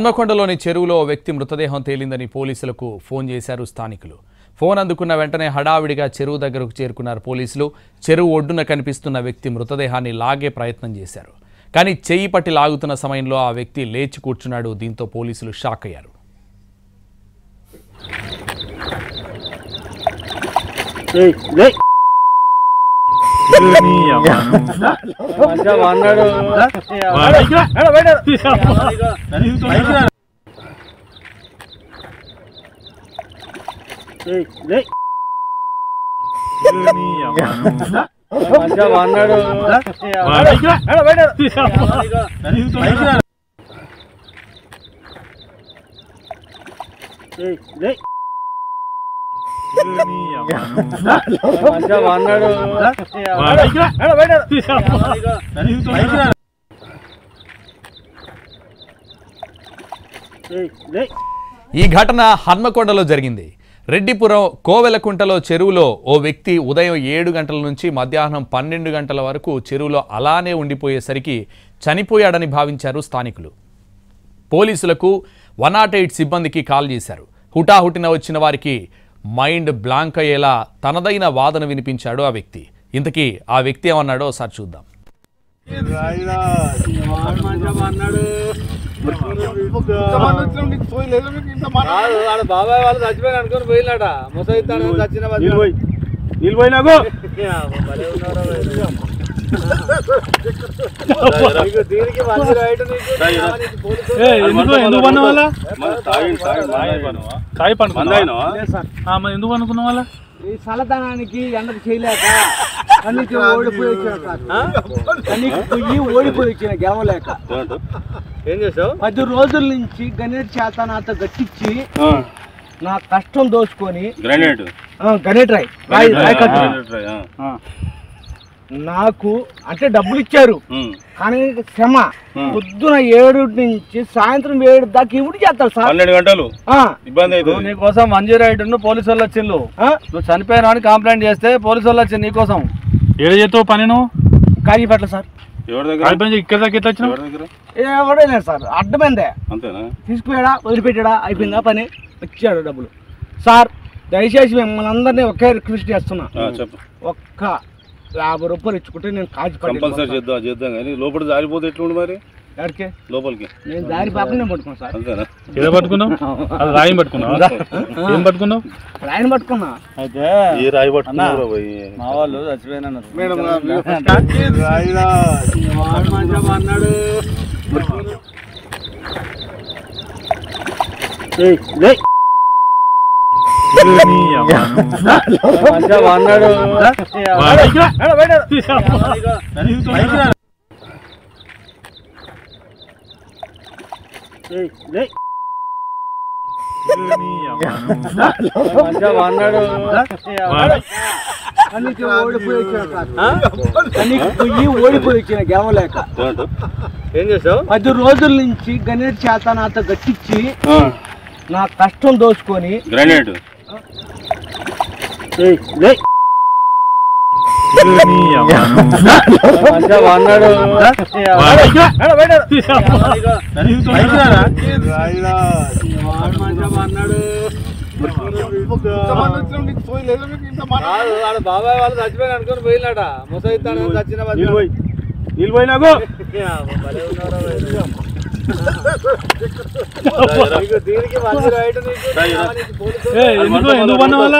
హన్మకొండలోని చెరువులో వ్యక్తి మృతదేహం తేలిందని పోలీసులకు ఫోన్ చేశారు స్థానికులు. ఫోన్ అందుకున్న వెంటనే హడావిడిగా చెరువు దగ్గరకు చేరుకున్నారు పోలీసులు. చెరువు ఒడ్డున కనిపిస్తున్న వ్యక్తి మృతదేహాన్ని లాగే ప్రయత్నం చేశారు. కానీ చెయ్యి పట్టి లాగుతున్న సమయంలో ఆ వ్యక్తి లేచి కూర్చున్నాడు. దీంతో పోలీసులు షాక్ అయ్యారు. ఈ ఘటన హన్మకొండలో జరిగింది. రెడ్డిపురం కోవెలకుంటలో చెరువులో ఓ వ్యక్తి ఉదయం 7 గంటల నుంచి మధ్యాహ్నం 12 గంటల వరకు చెరువులో అలానే ఉండిపోయేసరికి చనిపోయాడని భావించారు స్థానికులు. పోలీసులకు 108 సిబ్బందికి కాల్ చేశారు. హుటాహుటిన వచ్చిన వారికి మైండ్ బ్లాంక్ అయ్యేలా తనదైన వాదన వినిపించాడు ఆ వ్యక్తి. ఇంతకీ ఆ వ్యక్తి ఏమన్నాడో ఒకసారి చూద్దాం. బాబాయ్ వాళ్ళు చచ్చిపోయి అనుకుని పోయినాట ముసైతాను చచ్చిన ఎందుకు అనుకున్న వాళ్ళ ఈ చల్లదనానికి ఎండకు చేయలేక కన్నీకి ఓడిపోయి వచ్చిన గెలవలేక ఏం చేసావు? 10 రోజుల నుంచి గణేట్ చేత నాతో గట్టించి నా కష్టం దోచుకొని గణేట్ రాయ్ నాకు అంటే డబ్బులు ఇచ్చారు. కానీ శ్రమ పొద్దున 7 నుంచి సాయంత్రం 7 దాకా ఇవి చేస్తారు సార్. 12 గంటలు ఇబ్బంది అవుతుంది. నీకోసం మంజీ రైడ్ పోలీసు వాళ్ళు వచ్చిండు. నువ్వు చనిపోయినా అని కంప్లైంట్ చేస్తే పోలీసు వాళ్ళు వచ్చింది నీకోసం. ఏడు చేస్తావు పని నువ్వు? కాజీపేటలో సార్. ఇక్కడ దాకా ఎట్లా వచ్చినావు? ఎవడలేదు సార్, అడ్డమైందే. తీసుకుపోయాడా వదిలిపెట్టాడా అయిపోయిందా పని, వచ్చాడు డబ్బులు. సార్ దయచేసి మిమ్మల్ని అందరినీ ఒకే రిక్వెస్ట్ చేస్తున్నా, ఒక్క 50 రూపాయలు ఇచ్చుకుంటే నేను కంపల్సరీ చేద్దాం కానీ లోపల జారిపోతే ఎట్లుండి మరి ఎక్కడికి లోపలికి నేను దారి పాపనే పట్టుకున్నాను సార్. అంతేనా? ఏదో పట్టుకున్నావు? రాయి పట్టుకున్నావు? ఏం పట్టుకున్నావు? రాయిని పట్టుకున్నా. అయితే ఏ రాయి పట్టుకున్నావు? మా వాళ్ళు చచ్చిపోయినారు. అన్నాడు ఓడిపోయి వచ్చిన గెలవలేక ఏం చేసావు? 10 రోజుల నుంచి గణేట్ చేత నాతో గట్టించి నా కష్టం దోచుకొని గ్రానైట్ బాబాయ్ వాళ్ళు చచ్చిపోయి అనుకుని పోయినాట ముసైతాను చచ్చిన దీనికి మంచి రైడ్ ఎందుకు పన్న వాళ్ళ